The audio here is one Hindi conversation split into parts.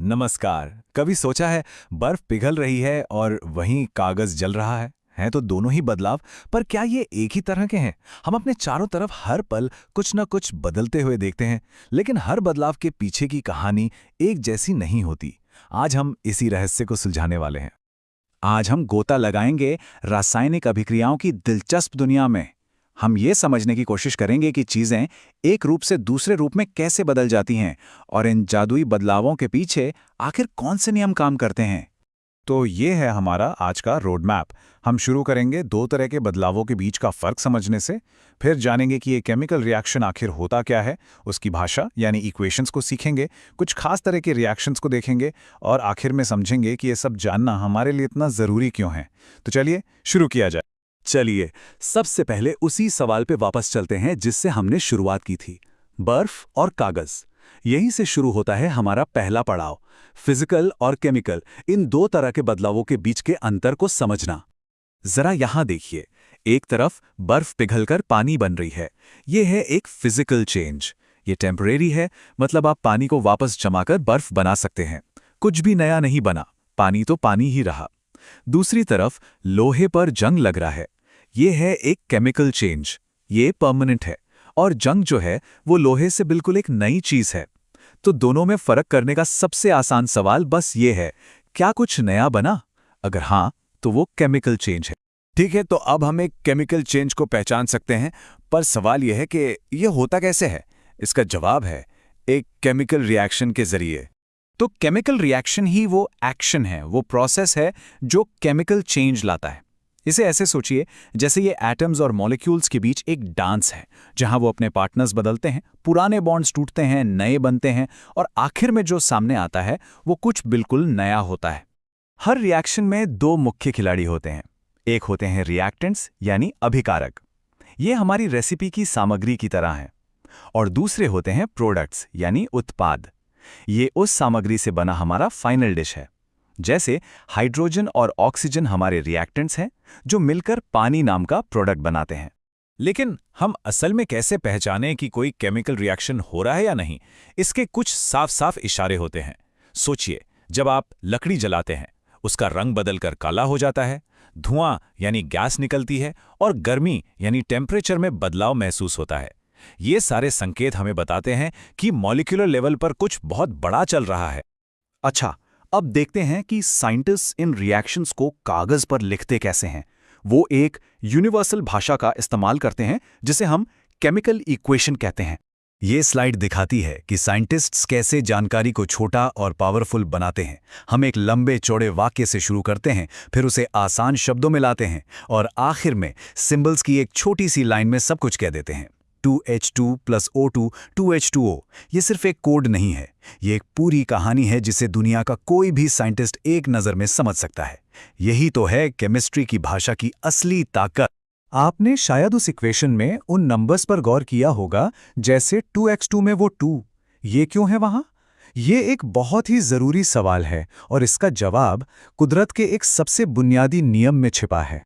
नमस्कार। कभी सोचा है बर्फ पिघल रही है और वहीं कागज जल रहा है? हैं तो दोनों ही बदलाव, पर क्या ये एक ही तरह के हैं? हम अपने चारों तरफ हर पल कुछ न कुछ बदलते हुए देखते हैं, लेकिन हर बदलाव के पीछे की कहानी एक जैसी नहीं होती। आज हम इसी रहस्य को सुलझाने वाले हैं। आज हम गोता लगाएंगे रासायनिक अभिक्रियाओं की दिलचस्प दुनिया में। हम ये समझने की कोशिश करेंगे कि चीजें एक रूप से दूसरे रूप में कैसे बदल जाती हैं और इन जादुई बदलावों के पीछे आखिर कौन से नियम काम करते हैं। तो ये है हमारा आज का रोड मैप। हम शुरू करेंगे दो तरह के बदलावों के बीच का फर्क समझने से, फिर जानेंगे कि ये केमिकल रिएक्शन आखिर होता क्या है, उसकी भाषा यानी इक्वेशंस को सीखेंगे, कुछ खास तरह के रिएक्शंस को देखेंगे और आखिर में समझेंगे कि ये सब जानना हमारे लिए इतना ज़रूरी क्यों है। तो चलिए शुरू किया जाए। चलिए सबसे पहले उसी सवाल पे वापस चलते हैं जिससे हमने शुरुआत की थी, बर्फ और कागज। यहीं से शुरू होता है हमारा पहला पड़ाव, फिजिकल और केमिकल इन दो तरह के बदलावों के बीच के अंतर को समझना। जरा यहां देखिए, एक तरफ बर्फ पिघलकर पानी बन रही है, यह है एक फिजिकल चेंज। ये टेम्परेरी है, मतलब आप पानी को वापस जमाकर बर्फ बना सकते हैं। कुछ भी नया नहीं बना, पानी तो पानी ही रहा। दूसरी तरफ लोहे पर जंग लग रहा है, ये है एक केमिकल चेंज। ये परमानेंट है और जंग जो है वो लोहे से बिल्कुल एक नई चीज है। तो दोनों में फर्क करने का सबसे आसान सवाल बस ये है, क्या कुछ नया बना? अगर हां, तो वो केमिकल चेंज है। ठीक है, तो अब हम एक केमिकल चेंज को पहचान सकते हैं, पर सवाल यह है कि यह होता कैसे है। इसका जवाब है एक केमिकल रिएक्शन के जरिए। तो केमिकल रिएक्शन ही वो एक्शन है, वो प्रोसेस है जो केमिकल चेंज लाता है। इसे ऐसे सोचिए जैसे ये एटम्स और मॉलिक्यूल्स के बीच एक डांस है, जहां वो अपने पार्टनर्स बदलते हैं, पुराने बॉन्ड्स टूटते हैं, नए बनते हैं और आखिर में जो सामने आता है वो कुछ बिल्कुल नया होता है। हर रिएक्शन में दो मुख्य खिलाड़ी होते हैं। एक होते हैं रिएक्टेंट्स यानी अभिकारक, ये हमारी रेसिपी की सामग्री की तरह हैं, और दूसरे होते हैं प्रोडक्ट्स यानी उत्पाद। ये उस सामग्री से बना हमारा फाइनल डिश है। जैसे हाइड्रोजन और ऑक्सीजन हमारे रिएक्टेंट्स हैं जो मिलकर पानी नाम का प्रोडक्ट बनाते हैं। लेकिन हम असल में कैसे पहचानें कि कोई केमिकल रिएक्शन हो रहा है या नहीं? इसके कुछ साफ साफ इशारे होते हैं। सोचिए, जब आप लकड़ी जलाते हैं, उसका रंग बदलकर काला हो जाता है, धुआं यानी गैस निकलती है और गर्मी यानी टेम्परेचर में बदलाव महसूस होता है। ये सारे संकेत हमें बताते हैं कि मॉलिक्यूलर लेवल पर कुछ बहुत बड़ा चल रहा है। अच्छा, अब देखते हैं कि साइंटिस्ट इन रिएक्शंस को कागज पर लिखते कैसे हैं। वो एक यूनिवर्सल भाषा का इस्तेमाल करते हैं जिसे हम केमिकल इक्वेशन कहते हैं। ये स्लाइड दिखाती है कि साइंटिस्ट्स कैसे जानकारी को छोटा और पावरफुल बनाते हैं। हम एक लंबे चौड़े वाक्य से शुरू करते हैं, फिर उसे आसान शब्दों में लाते हैं और आखिर में सिंबल्स की एक छोटी सी लाइन में सब कुछ कह देते हैं। 2H2 + O2 2H2O। ये सिर्फ एक कोड नहीं है, ये एक पूरी कहानी है जिसे दुनिया का कोई भी साइंटिस्ट एक नज़र में समझ सकता है। यही तो है केमिस्ट्री की भाषा की असली ताकत। आपने शायद उस इक्वेशन में उन नंबर्स पर गौर किया होगा, जैसे 2x2 में वो 2। ये क्यों है वहाँ? ये एक बहुत ही ज़रूरी सवाल है और इसका जवाब कुदरत के एक सबसे बुनियादी नियम में छिपा है।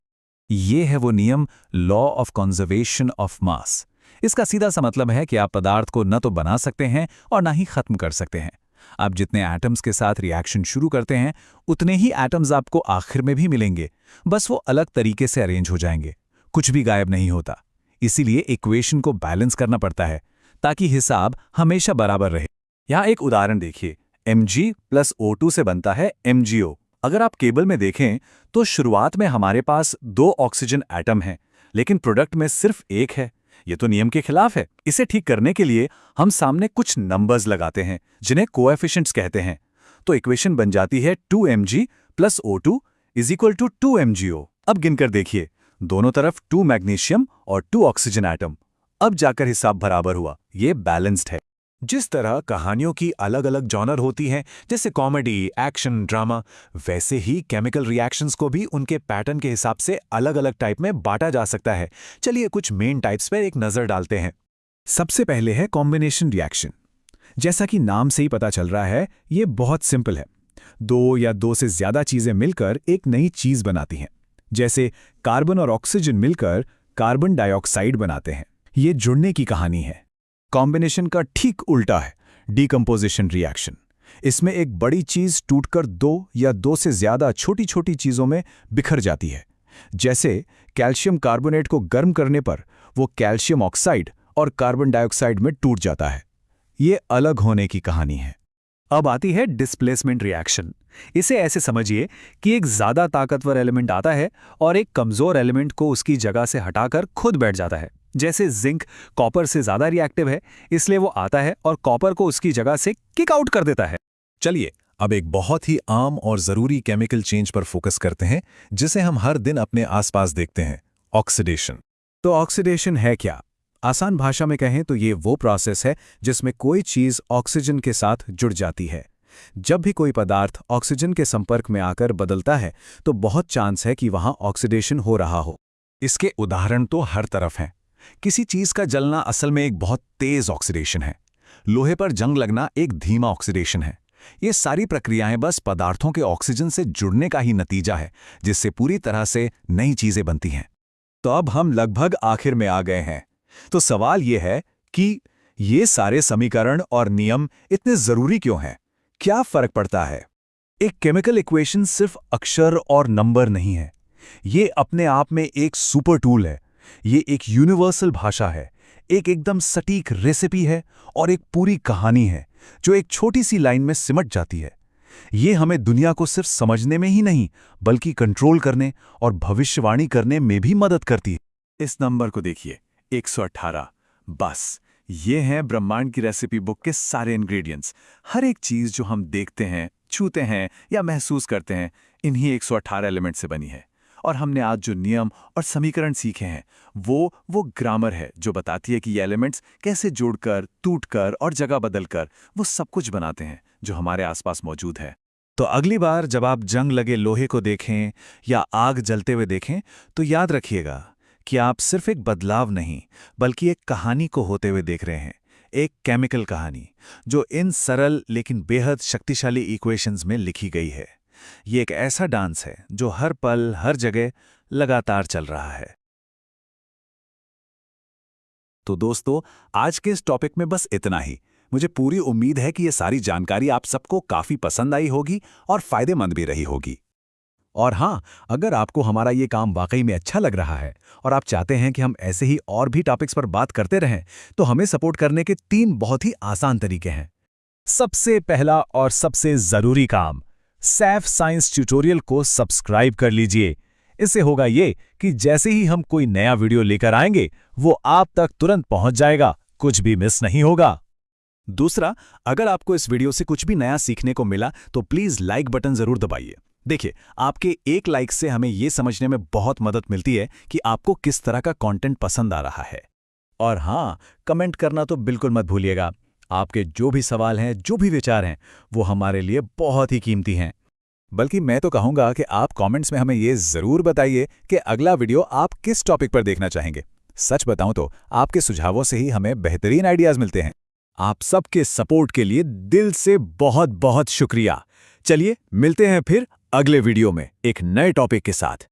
ये है वो नियम, law of conservation of mass. इसका सीधा सा मतलब है कि आप पदार्थ को न तो बना सकते हैं और ना ही खत्म कर सकते हैं। आप जितने एटम्स के साथ रिएक्शन शुरू करते हैं, उतने ही एटम्स आपको आखिर में भी मिलेंगे, बस वो अलग तरीके से अरेंज हो जाएंगे। कुछ भी गायब नहीं होता। इसीलिए इक्वेशन को बैलेंस करना पड़ता है ताकि हिसाब हमेशा बराबर रहे। यहाँ एक उदाहरण देखिए, Mg + O2 से बनता है MgO। अगर आप केबल में देखें तो शुरुआत में हमारे पास 2 ऑक्सीजन एटम हैं, लेकिन प्रोडक्ट में सिर्फ एक है। ये तो नियम के खिलाफ है। इसे ठीक करने के लिए हम सामने कुछ नंबर्स लगाते हैं जिन्हें कोएफिशिएंट्स कहते हैं। तो इक्वेशन बन जाती है 2Mg + O2 = 2MgO। अब गिनकर देखिए, दोनों तरफ 2 मैग्नीशियम और 2 ऑक्सीजन एटम। अब जाकर हिसाब बराबर हुआ। ये बैलेंस्ड है। जिस तरह कहानियों की अलग अलग जॉनर होती हैं, जैसे कॉमेडी, एक्शन, ड्रामा, वैसे ही केमिकल रिएक्शंस को भी उनके पैटर्न के हिसाब से अलग अलग टाइप में बांटा जा सकता है। चलिए कुछ मेन टाइप्स पर एक नज़र डालते हैं। सबसे पहले है कॉम्बिनेशन रिएक्शन। जैसा कि नाम से ही पता चल रहा है, ये बहुत सिंपल है। 2 या 2 से ज़्यादा चीज़ें मिलकर एक नई चीज़ बनाती हैं। जैसे कार्बन और ऑक्सीजन मिलकर कार्बन डाइऑक्साइड बनाते हैं। ये जुड़ने की कहानी है। कॉम्बिनेशन का ठीक उल्टा है डीकंपोजिशन रिएक्शन। इसमें एक बड़ी चीज टूटकर दो या दो से ज्यादा छोटी छोटी चीजों में बिखर जाती है। जैसे कैल्शियम कार्बोनेट को गर्म करने पर वो कैल्शियम ऑक्साइड और कार्बन डाइऑक्साइड में टूट जाता है। ये अलग होने की कहानी है। अब आती है डिस्प्लेसमेंट रिएक्शन। इसे ऐसे समझिए कि एक ज्यादा ताकतवर एलिमेंट आता है और एक कमजोर एलिमेंट को उसकी जगह से हटाकर खुद बैठ जाता है। जैसे जिंक कॉपर से ज्यादा रिएक्टिव है, इसलिए वो आता है और कॉपर को उसकी जगह से किक आउट कर देता है। चलिए अब एक बहुत ही आम और जरूरी केमिकल चेंज पर फोकस करते हैं, जिसे हम हर दिन अपने आसपास देखते हैं, ऑक्सीडेशन। तो ऑक्सीडेशन है क्या? आसान भाषा में कहें तो ये वो प्रोसेस है जिसमें कोई चीज ऑक्सीजन के साथ जुड़ जाती है। जब भी कोई पदार्थ ऑक्सीजन के संपर्क में आकर बदलता है तो बहुत चांस है कि वहां ऑक्सीडेशन हो रहा हो। इसके उदाहरण तो हर तरफ हैं। किसी चीज का जलना असल में एक बहुत तेज ऑक्सीडेशन है। लोहे पर जंग लगना एक धीमा ऑक्सीडेशन है। ये सारी प्रक्रियाएं बस पदार्थों के ऑक्सीजन से जुड़ने का ही नतीजा है, जिससे पूरी तरह से नई चीजें बनती हैं। तो अब हम लगभग आखिर में आ गए हैं। तो सवाल ये है कि ये सारे समीकरण और नियम इतने जरूरी क्यों हैं? क्या फर्क पड़ता है? एक केमिकल इक्वेशन सिर्फ अक्षर और नंबर नहीं है। ये अपने आप में एक सुपर टूल है। ये एक यूनिवर्सल भाषा है, एक एकदम सटीक रेसिपी है और एक पूरी कहानी है जो एक छोटी सी लाइन में सिमट जाती है। ये हमें दुनिया को सिर्फ समझने में ही नहीं बल्कि कंट्रोल करने और भविष्यवाणी करने में भी मदद करती है। इस नंबर को देखिए, 118। बस ये हैं ब्रह्मांड की रेसिपी बुक के सारे इंग्रेडिएंट्स। हर एक चीज जो हम देखते हैं, छूते हैं या महसूस करते हैं, इन्हीं 118 एलिमेंट से बनी है। और हमने आज जो नियम और समीकरण सीखे हैं वो ग्रामर है जो बताती है कि ये एलिमेंट्स कैसे जोड़कर, टूटकर और जगह बदलकर वो सब कुछ बनाते हैं जो हमारे आसपास मौजूद है। तो अगली बार जब आप जंग लगे लोहे को देखें या आग जलते हुए देखें तो याद रखिएगा कि आप सिर्फ एक बदलाव नहीं बल्कि एक कहानी को होते हुए देख रहे हैं। एक केमिकल कहानी जो इन सरल लेकिन बेहद शक्तिशाली इक्वेशंस में लिखी गई है। ये एक ऐसा डांस है जो हर पल हर जगह लगातार चल रहा है। तो दोस्तों, आज के इस टॉपिक में बस इतना ही। मुझे पूरी उम्मीद है कि ये सारी जानकारी आप सबको काफी पसंद आई होगी और फायदेमंद भी रही होगी। और हाँ, अगर आपको हमारा ये काम वाकई में अच्छा लग रहा है और आप चाहते हैं कि हम ऐसे ही और भी टॉपिक्स पर बात करते रहें, तो हमें सपोर्ट करने के 3 बहुत ही आसान तरीके हैं। सबसे पहला और सबसे जरूरी काम, सैफ साइंस ट्यूटोरियल को सब्सक्राइब कर लीजिए। इससे होगा ये कि जैसे ही हम कोई नया वीडियो लेकर आएंगे वो आप तक तुरंत पहुंच जाएगा, कुछ भी मिस नहीं होगा। दूसरा, अगर आपको इस वीडियो से कुछ भी नया सीखने को मिला तो प्लीज लाइक बटन जरूर दबाइए। देखिए, आपके एक लाइक से हमें ये समझने में बहुत मदद मिलती है कि आपको किस तरह का कंटेंट पसंद आ रहा है। और हाँ, कमेंट करना तो बिल्कुल मत भूलिएगा। आपके जो भी सवाल हैं, जो भी विचार हैं, वो हमारे लिए बहुत ही कीमती हैं। बल्कि मैं तो कहूँगा कि आप कमेंट्स में हमें ये ज़रूर बताइए कि अगला वीडियो आप किस टॉपिक पर देखना चाहेंगे। सच बताऊं तो आपके सुझावों से ही हमें बेहतरीन आइडियाज़ मिलते हैं। आप सबके सपोर्ट के लिए दिल से बहुत बहुत शुक्रिया। चलिए मिलते हैं फिर अगले वीडियो में एक नए टॉपिक के साथ।